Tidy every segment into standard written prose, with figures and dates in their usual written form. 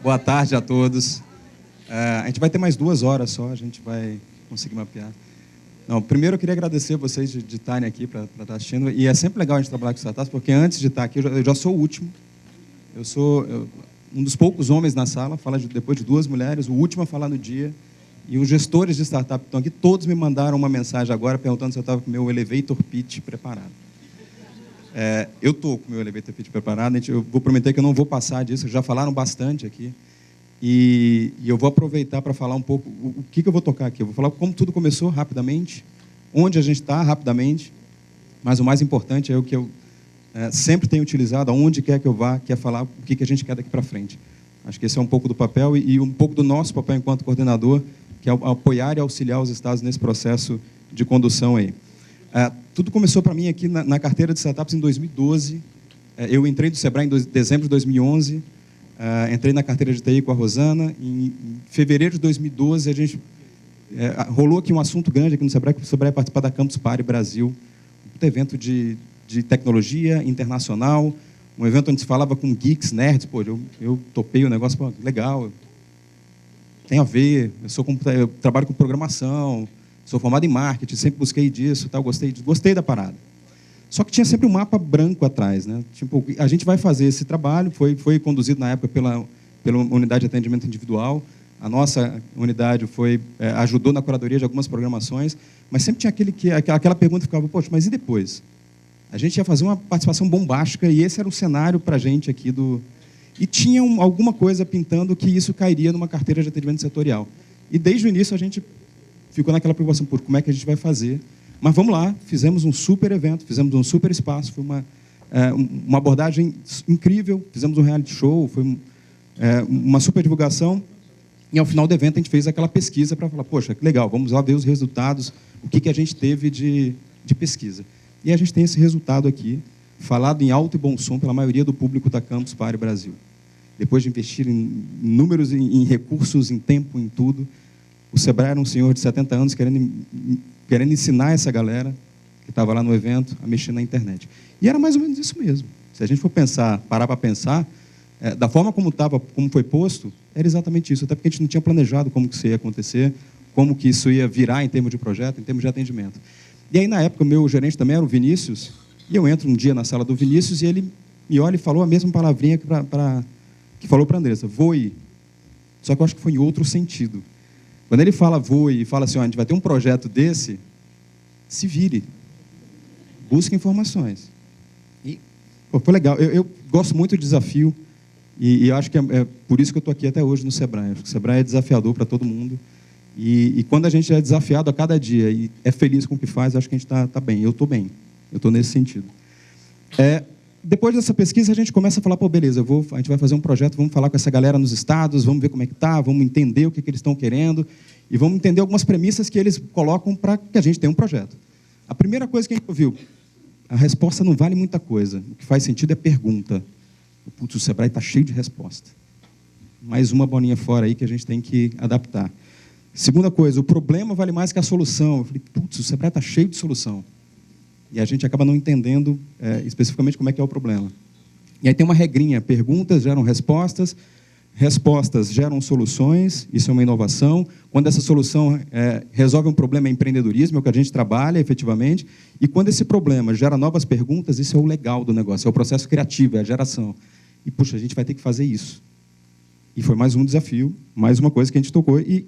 Boa tarde a todos. A gente vai ter mais 2 horas só, a gente vai conseguir mapear. Não, primeiro eu queria agradecer vocês de estarem aqui para estar assistindo. E é sempre legal a gente trabalhar com startups, porque antes de estar aqui, eu já sou o último. Eu sou um dos poucos homens na sala, depois de 2 mulheres, o último a falar no dia. E os gestores de startup que estão aqui, todos me mandaram uma mensagem agora perguntando se eu estava com o meu elevator pitch preparado. Eu estou com o meu elevator pitch preparado, eu vou prometer que eu não vou passar disso, já falaram bastante aqui. E eu vou aproveitar para falar um pouco o que eu vou tocar aqui. Eu vou falar como tudo começou rapidamente, onde a gente está rapidamente, mas o mais importante é o que eu sempre tenho utilizado, aonde quer que eu vá, que é falar o que a gente quer daqui para frente. Acho que esse é um pouco do papel e um pouco do nosso papel enquanto coordenador, que é apoiar e auxiliar os estados nesse processo de condução aí. Tudo começou para mim aqui na carteira de startups em 2012. Eu entrei do Sebrae em dezembro de 2011. Entrei na carteira de TI com a Rosana. Em fevereiro de 2012, a gente rolou aqui um assunto grande aqui no Sebrae, que o Sebrae participar da Campus Party Brasil, um evento de tecnologia internacional, um evento onde se falava com geeks, nerds. Pô, eu topei o negócio, pô, legal, tem a ver, eu trabalho com programação, sou formado em marketing, sempre busquei disso, tal, gostei da parada. Só que tinha sempre um mapa branco atrás, né? Tipo, a gente vai fazer esse trabalho, foi conduzido na época pela unidade de atendimento individual. A nossa unidade ajudou na curadoria de algumas programações, mas sempre tinha aquela pergunta que ficava, poxa, mas e depois? A gente ia fazer uma participação bombástica e esse era o cenário para a gente aqui E tinha alguma coisa pintando que isso cairia numa carteira de atendimento setorial. E desde o início a gente ficou naquela preocupação por como é que a gente vai fazer. Mas vamos lá, fizemos um super evento, fizemos um super espaço, foi uma abordagem incrível, fizemos um reality show, foi uma super divulgação. E ao final do evento a gente fez aquela pesquisa para falar, poxa, que legal, vamos lá ver os resultados, o que a gente teve de pesquisa. E a gente tem esse resultado aqui, falado em alto e bom som pela maioria do público da Campus Party Brasil. Depois de investir em números, em recursos, em tempo, em tudo, o Sebrae era um senhor de 70 anos querendo ensinar essa galera que estava lá no evento a mexer na internet. E era mais ou menos isso mesmo. Se a gente for parar para pensar, da forma como foi posto, era exatamente isso, até porque a gente não tinha planejado como que isso ia acontecer, como que isso ia virar em termos de projeto, em termos de atendimento. E aí, na época, o meu gerente também era o Vinícius, e eu entro um dia na sala do Vinícius e ele me olha e falou a mesma palavrinha que falou para a Andressa, voe. Só que eu acho que foi em outro sentido. Quando ele fala voe e fala assim, a gente vai ter um projeto desse, se vire. Busque informações. E foi legal. Eu gosto muito de desafio e eu acho que é por isso que eu estou aqui até hoje no Sebrae. Acho que o Sebrae é desafiador para todo mundo. E quando a gente é desafiado a cada dia e é feliz com o que faz, acho que a gente está bem. Eu estou bem. Eu estou nesse sentido. Depois dessa pesquisa, a gente começa a falar, pô, beleza, a gente vai fazer um projeto, vamos falar com essa galera nos estados, vamos ver como é que está, vamos entender o que eles estão querendo e vamos entender algumas premissas que eles colocam para que a gente tenha um projeto. A primeira coisa que a gente ouviu, a resposta não vale muita coisa, o que faz sentido é pergunta. Putz, o Sebrae está cheio de resposta. Mais uma bolinha fora aí que a gente tem que adaptar. Segunda coisa, o problema vale mais que a solução. Eu falei, putz, o Sebrae está cheio de solução. E a gente acaba não entendendo especificamente como é que é o problema. E aí tem uma regrinha, perguntas geram respostas, respostas geram soluções, isso é uma inovação. Quando essa solução resolve um problema, é empreendedorismo, é o que a gente trabalha efetivamente. E quando esse problema gera novas perguntas, isso é o legal do negócio, é o processo criativo, é a geração. E, puxa, a gente vai ter que fazer isso. E foi mais um desafio, mais uma coisa que a gente tocou e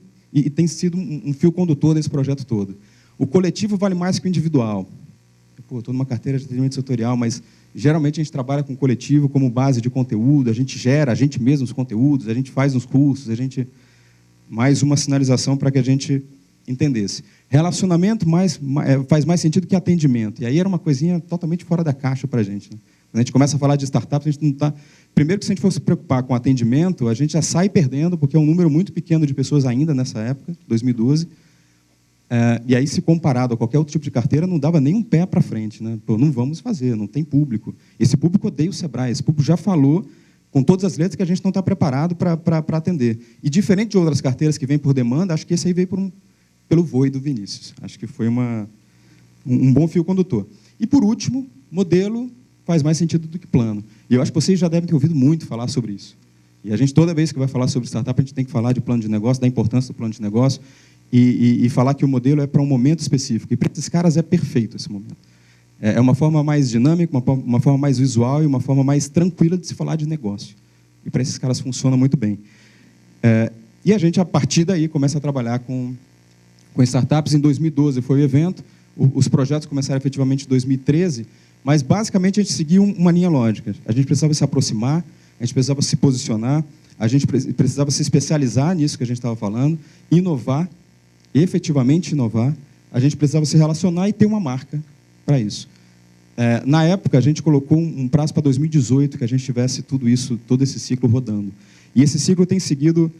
tem sido um fio condutor desse projeto todo. O coletivo vale mais que o individual. Estou numa carteira de atendimento setorial, mas geralmente a gente trabalha com coletivo como base de conteúdo, a gente gera, a gente mesmo os conteúdos, a gente faz nos cursos, mais uma sinalização para que a gente entendesse. Relacionamento faz mais sentido que atendimento. E aí era uma coisinha totalmente fora da caixa para a gente. Né? Quando a gente começa a falar de startups, a gente não está... Primeiro que se a gente for se preocupar com atendimento, a gente já sai perdendo, porque é um número muito pequeno de pessoas ainda nessa época, 2012. E aí, se comparado a qualquer outro tipo de carteira, não dava nem um pé para frente. Né? Pô, não vamos fazer, não tem público. Esse público odeia o Sebrae, esse público já falou com todas as letras que a gente não está preparado para atender. E diferente de outras carteiras que vêm por demanda, acho que esse aí veio pelo voe do Vinícius. Acho que foi um bom fio condutor. E, por último, modelo faz mais sentido do que plano. E eu acho que vocês já devem ter ouvido muito falar sobre isso. E a gente, toda vez que vai falar sobre startup, a gente tem que falar de plano de negócio, da importância do plano de negócio, e falar que o modelo é para um momento específico. E para esses caras é perfeito esse momento. É uma forma mais dinâmica, uma forma mais visual e uma forma mais tranquila de se falar de negócio. E para esses caras funciona muito bem. E a gente, a partir daí, começa a trabalhar com startups. Em 2012 foi o evento, os projetos começaram efetivamente em 2013, mas basicamente a gente seguiu uma linha lógica. A gente precisava se aproximar, a gente precisava se posicionar, a gente precisava se especializar nisso que a gente estava falando, inovar, efetivamente inovar, a gente precisava se relacionar e ter uma marca para isso. Na época, a gente colocou um prazo para 2018, que a gente tivesse tudo isso, todo esse ciclo rodando. E esse ciclo tem seguido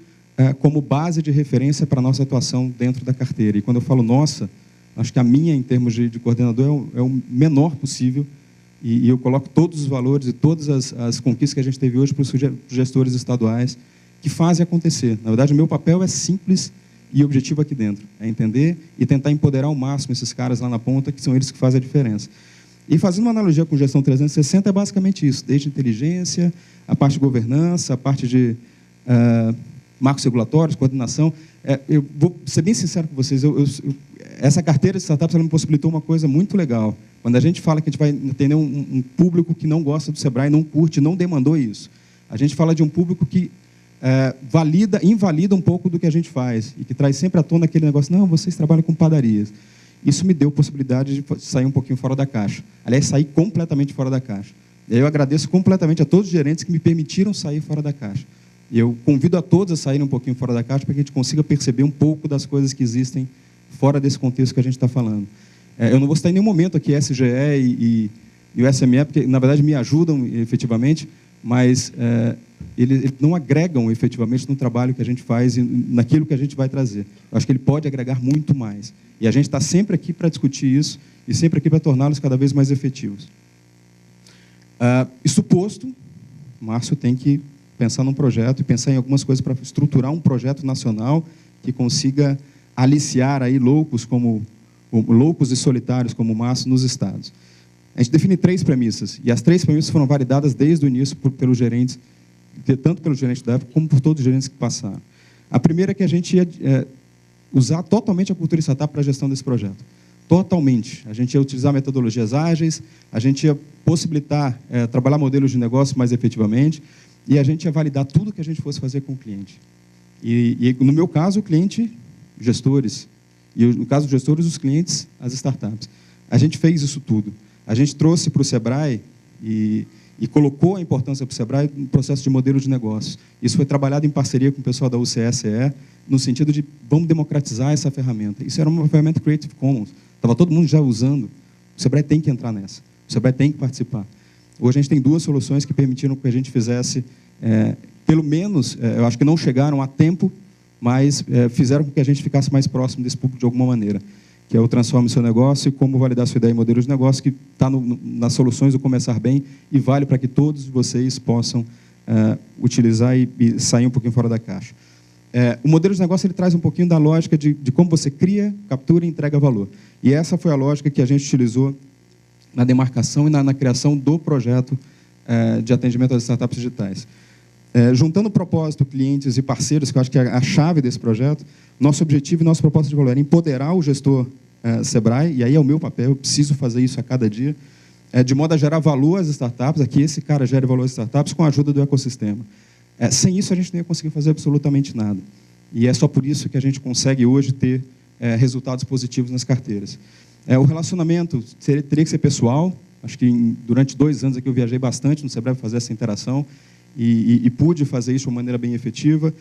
como base de referência para a nossa atuação dentro da carteira. E quando eu falo nossa, acho que a minha, em termos de coordenador, é o menor possível, e eu coloco todos os valores e todas as conquistas que a gente teve hoje para os gestores estaduais que fazem acontecer. Na verdade, o meu papel é simples e objetivo aqui dentro, é entender e tentar empoderar ao máximo esses caras lá na ponta, que são eles que fazem a diferença. E fazendo uma analogia com gestão 360, é basicamente isso, desde inteligência, a parte de governança, a parte de marcos regulatórios, coordenação. Eu vou ser bem sincero com vocês, essa carteira de startups ela me possibilitou uma coisa muito legal. Quando a gente fala que a gente vai atender um público que não gosta do Sebrae, não curte, não demandou isso. A gente fala de um público que invalida um pouco do que a gente faz e que traz sempre à tona aquele negócio, não, vocês trabalham com padarias. Isso me deu possibilidade de sair um pouquinho fora da caixa. Aliás, sair completamente fora da caixa. Eu agradeço completamente a todos os gerentes que me permitiram sair fora da caixa. E eu convido a todos a saírem um pouquinho fora da caixa para que a gente consiga perceber um pouco das coisas que existem fora desse contexto que a gente está falando. Eu não vou citar em nenhum momento aqui SGE e o SME, porque, na verdade, me ajudam efetivamente, mas eles não agregam efetivamente no trabalho que a gente faz e naquilo que a gente vai trazer. Eu acho que ele pode agregar muito mais. E a gente está sempre aqui para discutir isso e sempre aqui para torná-los cada vez mais efetivos. Isso posto, Márcio tem que pensar num projeto e pensar em algumas coisas para estruturar um projeto nacional que consiga aliciar aí loucos e solitários como o Márcio nos estados. A gente define 3 premissas, e as 3 premissas foram validadas desde o início pelos gerentes, tanto pelo gerente da época como por todos os gerentes que passaram. A primeira é que a gente ia usar totalmente a cultura startup para a gestão desse projeto. Totalmente. A gente ia utilizar metodologias ágeis, a gente ia possibilitar trabalhar modelos de negócio mais efetivamente, e a gente ia validar tudo que a gente fosse fazer com o cliente. E no meu caso, o cliente, gestores. E no caso dos gestores, os clientes, as startups. A gente fez isso tudo. A gente trouxe para o Sebrae e colocou a importância para o Sebrae no processo de modelo de negócio. Isso foi trabalhado em parceria com o pessoal da UCSE, no sentido de vamos democratizar essa ferramenta. Isso era uma ferramenta Creative Commons. Estava todo mundo já usando. O Sebrae tem que entrar nessa. O Sebrae tem que participar. Hoje a gente tem 2 soluções que permitiram que a gente fizesse, pelo menos, eu acho que não chegaram a tempo, mas fizeram com que a gente ficasse mais próximo desse público de alguma maneira, que é o Transforme Seu Negócio e como validar sua ideia em modelos de negócio, que está nas soluções do Começar Bem e vale para que todos vocês possam utilizar e sair um pouquinho fora da caixa. O modelo de negócio ele traz um pouquinho da lógica de como você cria, captura e entrega valor. E essa foi a lógica que a gente utilizou na demarcação e na criação do projeto de atendimento às startups digitais. Juntando propósito, clientes e parceiros, que eu acho que é a chave desse projeto, nosso objetivo e nossa proposta de valor é empoderar o gestor Sebrae, e aí é o meu papel, eu preciso fazer isso a cada dia, de modo a gerar valor às startups, a que esse cara gere valor às startups com a ajuda do ecossistema. Sem isso, a gente não ia conseguir fazer absolutamente nada. E é só por isso que a gente consegue hoje ter resultados positivos nas carteiras. O relacionamento teria que ser pessoal. Acho que durante 2 anos aqui eu viajei bastante no Sebrae para fazer essa interação e pude fazer isso de uma maneira bem efetiva.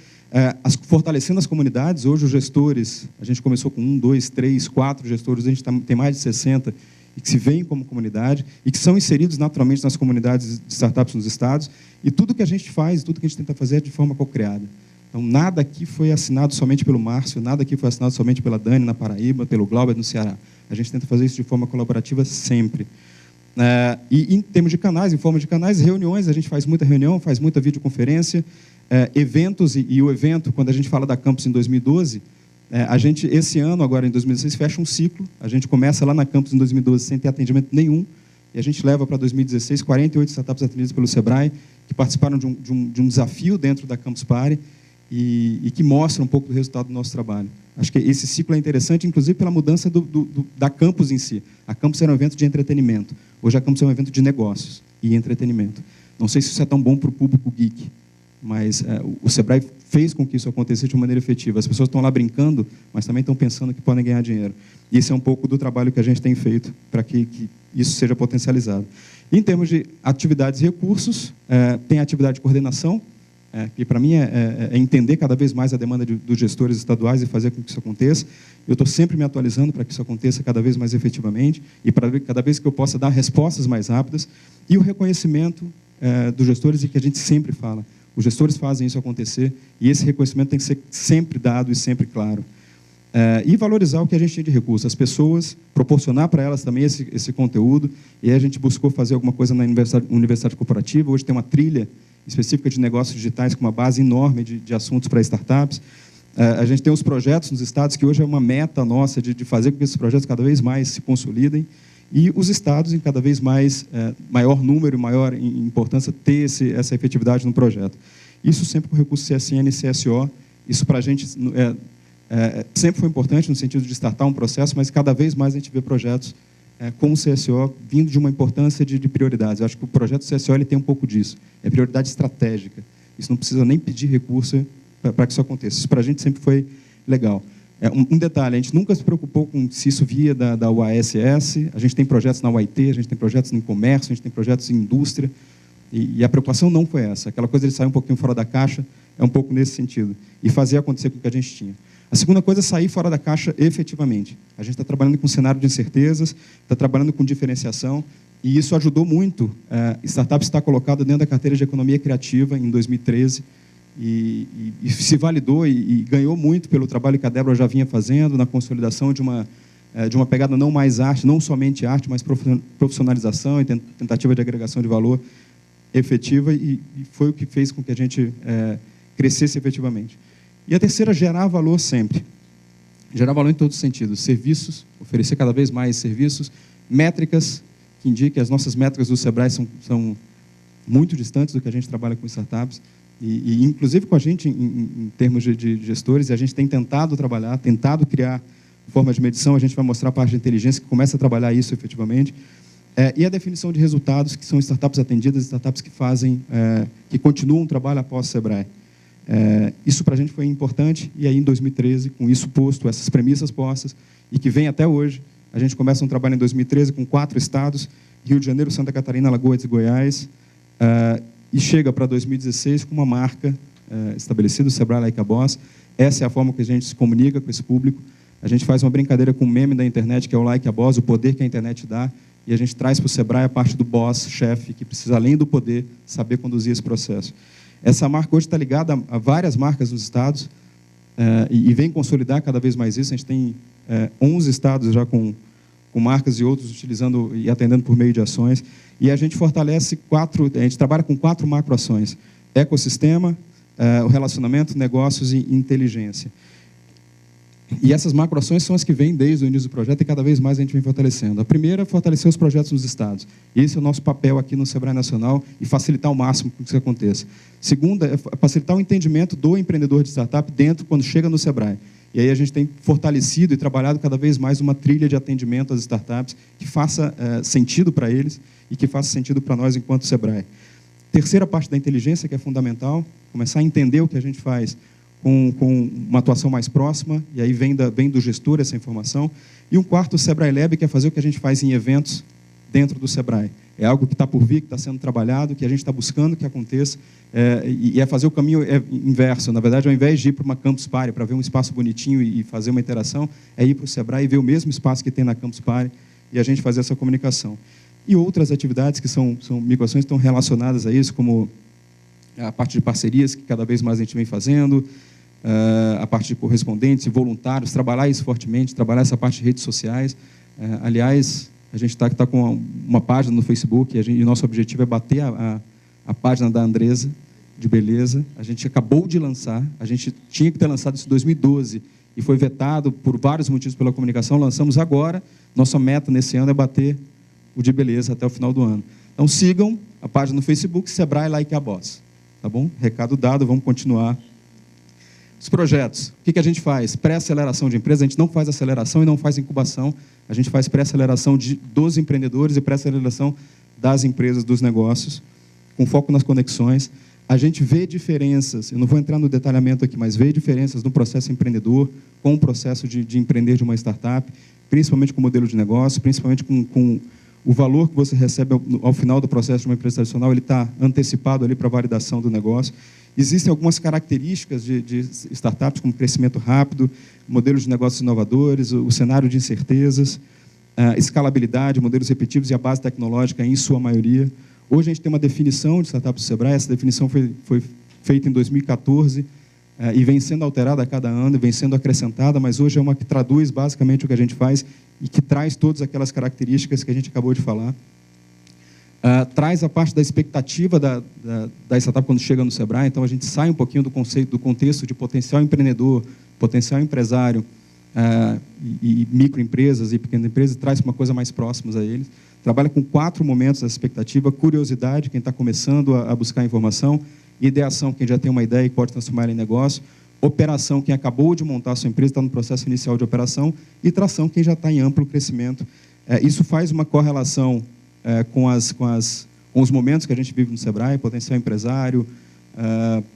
Fortalecendo as comunidades, hoje os gestores, a gente começou com 1, 2, 3, 4 gestores, a gente tem mais de 60 e que se veem como comunidade e que são inseridos naturalmente nas comunidades de startups nos estados. E tudo que a gente faz, tudo que a gente tenta fazer é de forma co-criada. Então, nada aqui foi assinado somente pelo Márcio, nada aqui foi assinado somente pela Dani, na Paraíba, pelo Glauber, no Ceará. A gente tenta fazer isso de forma colaborativa sempre. E em termos de canais, em forma de canais, reuniões, a gente faz muita reunião, faz muita videoconferência, eventos, e o evento, quando a gente fala da Campus em 2012, a gente, esse ano, agora em 2016, fecha um ciclo, a gente começa lá na Campus em 2012 sem ter atendimento nenhum, e a gente leva para 2016 48 startups atendidas pelo Sebrae, que participaram de um desafio dentro da Campus Party e que mostram um pouco do resultado do nosso trabalho. Acho que esse ciclo é interessante, inclusive pela mudança da Campus em si. A Campus era um evento de entretenimento. Hoje a Campus é um evento de negócios e entretenimento. Não sei se isso é tão bom para o público geek, mas o Sebrae fez com que isso acontecesse de uma maneira efetiva. As pessoas estão lá brincando, mas também estão pensando que podem ganhar dinheiro. E esse é um pouco do trabalho que a gente tem feito para que isso seja potencializado. Em termos de atividades e recursos, tem a atividade de coordenação, que para mim é entender cada vez mais a demanda dos gestores estaduais e fazer com que isso aconteça. Eu estou sempre me atualizando para que isso aconteça cada vez mais efetivamente e para cada vez que eu possa dar respostas mais rápidas. E o reconhecimento dos gestores, e que a gente sempre fala, os gestores fazem isso acontecer e esse reconhecimento tem que ser sempre dado e sempre claro. E valorizar o que a gente tem de recursos, as pessoas, proporcionar para elas também esse conteúdo. E aí a gente buscou fazer alguma coisa na universidade corporativa. Hoje tem uma trilha específica de negócios digitais com uma base enorme de assuntos para startups. A gente tem os projetos nos estados, que hoje é uma meta nossa de fazer com que esses projetos cada vez mais se consolidem. E os estados, em cada vez mais maior número e maior importância, ter essa efetividade no projeto. Isso sempre com recurso CSN e CSO. Isso para a gente sempre foi importante no sentido de startar um processo, mas cada vez mais a gente vê projetos com o CSO vindo de uma importância de prioridades. Eu acho que o projeto CSO ele tem um pouco disso. É prioridade estratégica. Isso não precisa nem pedir recurso para que isso aconteça. Isso para a gente sempre foi legal. Um detalhe, a gente nunca se preocupou com se isso via da UASS. A gente tem projetos na UIT, a gente tem projetos em comércio, a gente tem projetos em indústria. E a preocupação não foi essa. Aquela coisa de sair um pouquinho fora da caixa é um pouco nesse sentido. E fazer acontecer com o que a gente tinha. A segunda coisa é sair fora da caixa efetivamente. A gente está trabalhando com um cenário de incertezas, está trabalhando com diferenciação, e isso ajudou muito. Startup está colocada dentro da carteira de economia criativa em 2013, e se validou e ganhou muito pelo trabalho que a Débora já vinha fazendo, na consolidação de uma pegada não mais arte, não somente arte, mas profissionalização e tentativa de agregação de valor efetiva, e foi o que fez com que a gente crescesse efetivamente. E a terceira, gerar valor sempre. Gerar valor em todos os sentidos. Serviços, oferecer cada vez mais serviços, métricas, que indiquem as nossas métricas do Sebrae são muito distantes do que a gente trabalha com startups, e inclusive com a gente em termos de gestores, e a gente tem tentado trabalhar, tentado criar formas de medição, a gente vai mostrar a parte de inteligência que começa a trabalhar isso efetivamente, e a definição de resultados, que são startups atendidas, startups que fazem, que continuam o trabalho após o Sebrae. Isso para a gente foi importante, e aí em 2013, com isso posto, essas premissas postas, e que vem até hoje, a gente começa um trabalho em 2013 com 4 estados, Rio de Janeiro, Santa Catarina, Alagoas e Goiás, e chega para 2016 com uma marca estabelecida, o Sebrae Like a Boss. Essa é a forma que a gente se comunica com esse público. A gente faz uma brincadeira com um meme da internet, que é o Like a Boss, o poder que a internet dá, e a gente traz para o Sebrae a parte do boss, chefe, que precisa, além do poder, saber conduzir esse processo. Essa marca hoje está ligada a várias marcas nos estados e vem consolidar cada vez mais isso. A gente tem 11 estados já com marcas e outros utilizando e atendendo por meio de ações. E a gente fortalece a gente trabalha com 4 macroações: ecossistema, o relacionamento, negócios e inteligência. E essas macroações são as que vêm desde o início do projeto e cada vez mais a gente vem fortalecendo. A primeira é fortalecer os projetos nos estados. Esse é o nosso papel aqui no Sebrae Nacional e facilitar ao máximo que isso aconteça. Segunda é facilitar o entendimento do empreendedor de startup dentro, quando chega no Sebrae. E aí a gente tem fortalecido e trabalhado cada vez mais uma trilha de atendimento às startups que faça sentido para eles e que faça sentido para nós enquanto Sebrae. Terceira parte da inteligência, que é fundamental, começar a entender o que a gente faz com uma atuação mais próxima, e aí vem do gestor essa informação. E um quarto, o Sebrae Lab, que é fazer o que a gente faz em eventos dentro do Sebrae. É algo que está por vir, que está sendo trabalhado, que a gente está buscando que aconteça, e é fazer o caminho inverso. Na verdade, ao invés de ir para uma Campus Party, para ver um espaço bonitinho e fazer uma interação, é ir para o Sebrae e ver o mesmo espaço que tem na Campus Party, e a gente fazer essa comunicação. E outras atividades que são migrações que estão relacionadas a isso, como a parte de parcerias, que cada vez mais a gente vem fazendo, a parte de correspondentes e voluntários, trabalhar isso fortemente, trabalhar essa parte de redes sociais. Aliás, a gente está com uma página no Facebook, e o nosso objetivo é bater a página da Andresa, de beleza. A gente acabou de lançar, a gente tinha que ter lançado isso em 2012, e foi vetado por vários motivos pela comunicação. Lançamos agora, nossa meta nesse ano é bater o de beleza até o final do ano. Então, sigam a página no Facebook, Sebrae Like a Boss. Tá bom? Recado dado, vamos continuar. Os projetos. O que a gente faz? Pré-aceleração de empresas. A gente não faz aceleração e não faz incubação. A gente faz pré-aceleração dos empreendedores e pré-aceleração das empresas, dos negócios, com foco nas conexões. A gente vê diferenças, eu não vou entrar no detalhamento aqui, mas vê diferenças no processo empreendedor com o processo de empreender de uma startup, principalmente com o modelo de negócio, principalmente com o valor que você recebe ao final do processo de uma empresa tradicional, ele está antecipado ali para a validação do negócio. Existem algumas características de startups, como crescimento rápido, modelos de negócios inovadores, o cenário de incertezas, escalabilidade, modelos repetitivos e a base tecnológica em sua maioria. Hoje a gente tem uma definição de startup do Sebrae, essa definição foi feita em 2014 e vem sendo alterada a cada ano, vem sendo acrescentada, mas hoje é uma que traduz basicamente o que a gente faz e que traz todas aquelas características que a gente acabou de falar. Traz a parte da expectativa da startup quando chega no Sebrae, então a gente sai um pouquinho do conceito, do contexto de potencial empreendedor, potencial empresário e microempresas e pequenas empresas, traz uma coisa mais próximas a eles. Trabalha com 4 momentos da expectativa: curiosidade, quem está começando a buscar informação; ideação, quem já tem uma ideia e pode transformar ela em negócio; operação, quem acabou de montar a sua empresa, está no processo inicial de operação; e tração, quem já está em amplo crescimento. Isso faz uma correlação com os momentos que a gente vive no Sebrae: potencial empresário,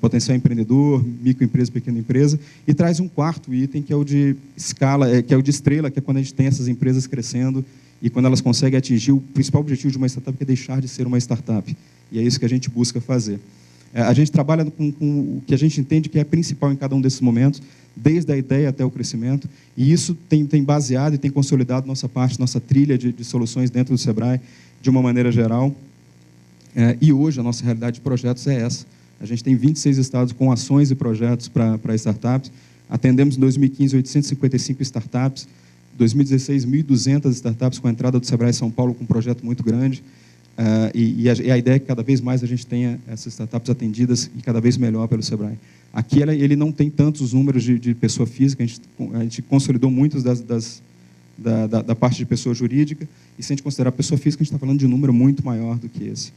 potencial empreendedor, microempresa, pequena empresa, e traz um 4º item, que é o de escala, que é o de estrela, que é quando a gente tem essas empresas crescendo e quando elas conseguem atingir o principal objetivo de uma startup, que é deixar de ser uma startup. E é isso que a gente busca fazer. A gente trabalha com o que a gente entende que é principal em cada um desses momentos, desde a ideia até o crescimento, e isso tem baseado e tem consolidado nossa trilha de soluções dentro do Sebrae, de uma maneira geral. E hoje a nossa realidade de projetos é essa. A gente tem 26 estados com ações e projetos para startups. Atendemos em 2015 855 startups, 2016 1.200 startups, com a entrada do Sebrae São Paulo com um projeto muito grande. E a ideia é que cada vez mais a gente tenha essas startups atendidas e cada vez melhor pelo Sebrae. Aqui ele não tem tantos números de pessoa física, a gente consolidou muitos da parte de pessoa jurídica, e se a gente considerar pessoa física, a gente está falando de um número muito maior do que esse.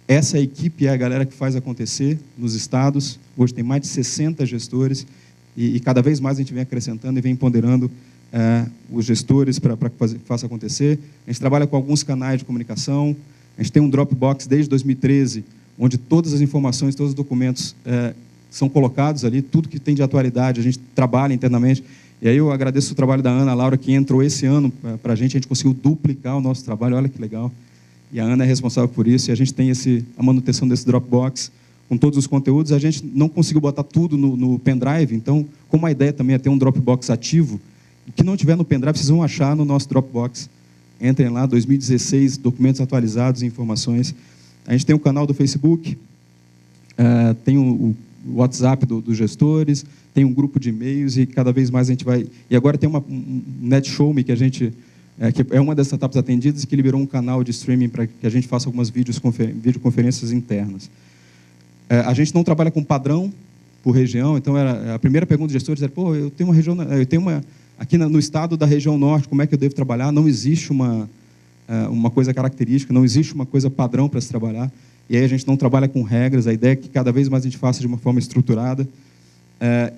Essa equipe é a galera que faz acontecer nos estados. Hoje tem mais de 60 gestores, e cada vez mais a gente vem acrescentando e vem ponderando os gestores para que faça acontecer. A gente trabalha com alguns canais de comunicação. A gente tem um Dropbox desde 2013, onde todas as informações, todos os documentos são colocados ali, tudo que tem de atualidade, a gente trabalha internamente. E aí eu agradeço o trabalho da Ana Laura, que entrou esse ano para a gente conseguiu duplicar o nosso trabalho, olha que legal. E a Ana é responsável por isso, e a gente tem a manutenção desse Dropbox com todos os conteúdos. A gente não conseguiu botar tudo no pendrive, então, como a ideia também é ter um Dropbox ativo, o que não tiver no pendrive, vocês vão achar no nosso Dropbox. Entrem lá, 2016, documentos atualizados e informações. A gente tem um canal do Facebook, tem o WhatsApp dos gestores, tem um grupo de e-mails, e cada vez mais a gente vai... E agora tem um NetShowMe, que a gente... que é uma das startups atendidas, que liberou um canal de streaming para que a gente faça algumas videoconferências internas. A gente não trabalha com padrão por região, então a primeira pergunta dos gestores era: pô, eu tenho uma região, aqui no estado da região norte, como é que eu devo trabalhar? Não existe uma coisa característica, não existe uma coisa padrão para se trabalhar. E aí a gente não trabalha com regras, a ideia é que cada vez mais a gente faça de uma forma estruturada.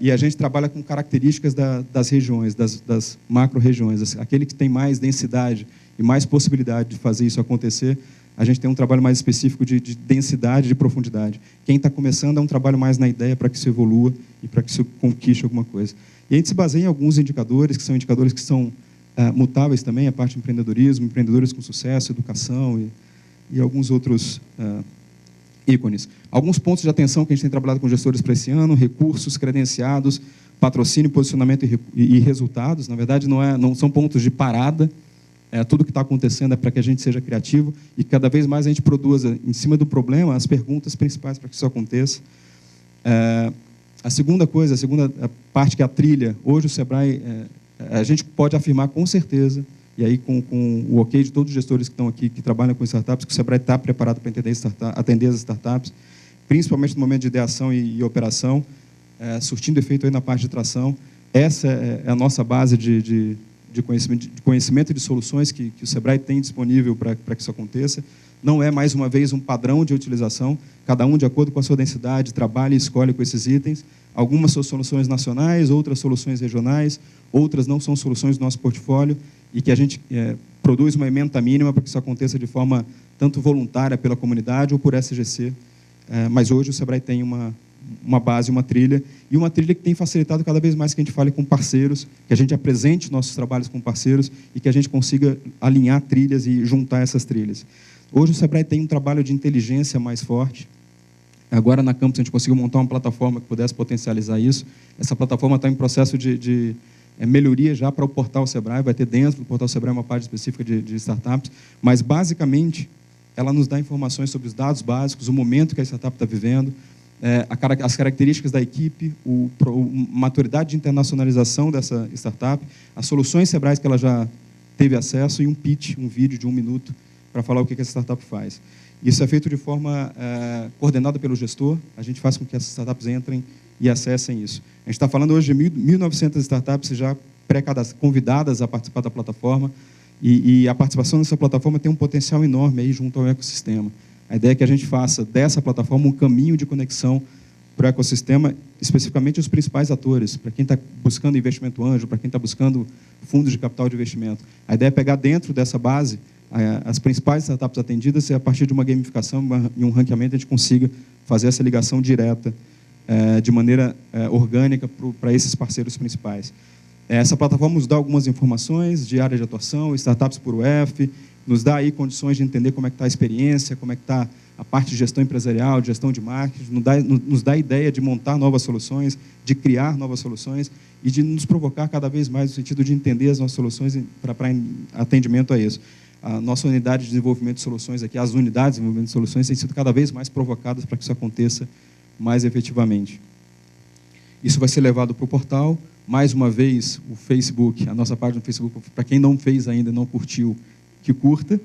E a gente trabalha com características das regiões, das macro-regiões. Aquele que tem mais densidade e mais possibilidade de fazer isso acontecer, a gente tem um trabalho mais específico de densidade, de profundidade. Quem está começando é um trabalho mais na ideia para que isso evolua e para que isso conquiste alguma coisa. E a gente se baseia em alguns indicadores que são mutáveis também, a parte de empreendedorismo, empreendedores com sucesso, educação e alguns outros ícones. Alguns pontos de atenção que a gente tem trabalhado com gestores para esse ano: recursos, credenciados, patrocínio, posicionamento e resultados. Na verdade, não são pontos de parada. Tudo que está acontecendo é para que a gente seja criativo e cada vez mais a gente produza, em cima do problema, as perguntas principais para que isso aconteça. A segunda parte, que é a trilha. Hoje o Sebrae, a gente pode afirmar com certeza, e aí com o ok de todos os gestores que estão aqui, que trabalham com startups, que o Sebrae está preparado para atender as startups, principalmente no momento de ideação e operação, surtindo efeito aí na parte de tração. Essa é a nossa base de conhecimento e de soluções que o Sebrae tem disponível para que isso aconteça. não é, mais uma vez, um padrão de utilização, cada um de acordo com a sua densidade, trabalha e escolhe com esses itens. Algumas são soluções nacionais, outras soluções regionais, outras não são soluções do nosso portfólio, e que a gente produz uma ementa mínima para que isso aconteça de forma tanto voluntária pela comunidade ou por SGC. Mas hoje o Sebrae tem uma base, uma trilha que tem facilitado cada vez mais que a gente fale com parceiros, que a gente apresente nossos trabalhos com parceiros e que a gente consiga alinhar trilhas e juntar essas trilhas. Hoje o Sebrae tem um trabalho de inteligência mais forte. Agora na Campus a gente conseguiu montar uma plataforma que pudesse potencializar isso. Essa plataforma está em processo de melhoria já para o portal Sebrae, vai ter dentro do portal Sebrae uma parte específica de startups, mas basicamente ela nos dá informações sobre os dados básicos, o momento que a startup está vivendo, as características da equipe, a maturidade de internacionalização dessa startup, as soluções Sebrae que ela já teve acesso e um pitch, um vídeo de 1 minuto para falar o que essa startup faz. Isso é feito de forma coordenada pelo gestor, a gente faz com que essas startups entrem e acessem isso. A gente está falando hoje de 1.900 startups já convidadas a participar da plataforma, e a participação nessa plataforma tem um potencial enorme aí junto ao ecossistema. A ideia é que a gente faça dessa plataforma um caminho de conexão para o ecossistema, especificamente os principais atores, para quem está buscando investimento anjo, para quem está buscando fundos de capital de investimento. A ideia é pegar dentro dessa base as principais startups atendidas e, a partir de uma gamificação e um ranqueamento, a gente consiga fazer essa ligação direta, de maneira orgânica, para esses parceiros principais. Essa plataforma nos dá algumas informações de área de atuação, startups por UF, nos dá aí condições de entender como é que está a experiência, como é que está a parte de gestão empresarial, de gestão de marketing, nos dá a ideia de montar novas soluções, de criar novas soluções e de nos provocar cada vez mais no sentido de entender as nossas soluções para atendimento a isso. A nossa unidade de desenvolvimento de soluções aqui, as unidades de desenvolvimento de soluções têm sido cada vez mais provocadas para que isso aconteça mais efetivamente. Isso vai ser levado para o portal. Mais uma vez, o Facebook, a nossa página do Facebook, para quem não fez ainda, não curtiu, que curta.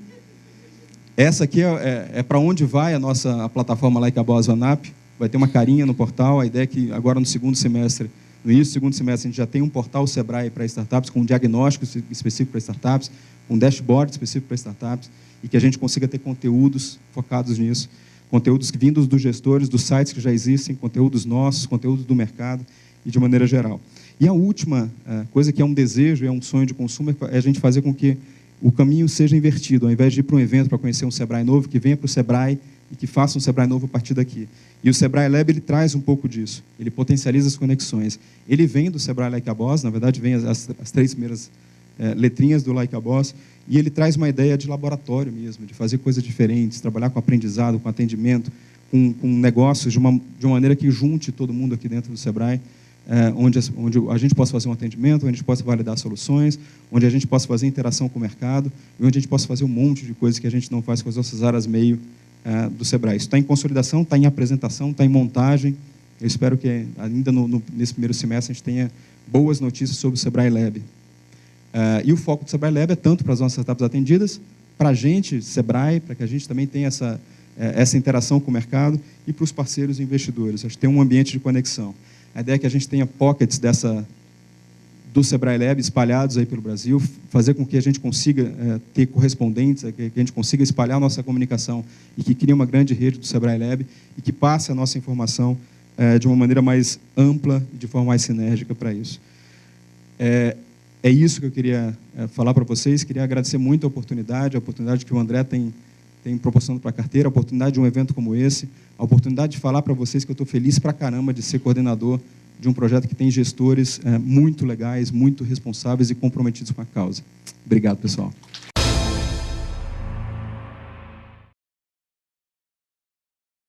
Essa aqui é para onde vai a plataforma Like a Boss Vanap. Vai ter uma carinha no portal. A ideia é que agora no segundo semestre, no início do segundo semestre, a gente já tem um portal Sebrae para startups, com um diagnóstico específico para startups, um dashboard específico para startups, e que a gente consiga ter conteúdos focados nisso, conteúdos vindos dos gestores, dos sites que já existem, conteúdos nossos, conteúdos do mercado e de maneira geral. E a última coisa que é um desejo, é um sonho de consumo, é a gente fazer com que o caminho seja invertido. Ao invés de ir para um evento para conhecer um Sebrae novo, que venha para o Sebrae e que faça um Sebrae novo a partir daqui. E o Sebrae Lab ele traz um pouco disso. Ele potencializa as conexões. Ele vem do Sebrae Like a Boss, na verdade, vem as 3 primeiras letrinhas do Like a Boss, e ele traz uma ideia de laboratório mesmo, de fazer coisas diferentes, trabalhar com aprendizado, com atendimento, com negócios de uma maneira que junte todo mundo aqui dentro do Sebrae, onde a gente possa fazer um atendimento, onde a gente possa validar soluções, onde a gente possa fazer interação com o mercado, e onde a gente possa fazer um monte de coisas que a gente não faz com as nossas áreas meio do Sebrae. Isso está em consolidação, está em apresentação, está em montagem. Eu espero que ainda nesse primeiro semestre a gente tenha boas notícias sobre o Sebrae Lab. E o foco do Sebrae Lab é tanto para as nossas startups atendidas, para a gente, Sebrae, para que a gente também tenha essa interação com o mercado, e para os parceiros e investidores. Acho que tem um ambiente de conexão. A ideia é que a gente tenha pockets do Sebrae Lab espalhados aí pelo Brasil, fazer com que a gente consiga ter correspondentes, que a gente consiga espalhar a nossa comunicação e que crie uma grande rede do Sebrae Lab e que passe a nossa informação de uma maneira mais ampla e de forma mais sinérgica para isso. É isso que eu queria falar para vocês. Queria agradecer muito a oportunidade que o André tem proporcionado para a carteira, a oportunidade de um evento como esse, a oportunidade de falar para vocês que eu estou feliz pra caramba de ser coordenador de um projeto que tem gestores muito legais, muito responsáveis e comprometidos com a causa. Obrigado, pessoal.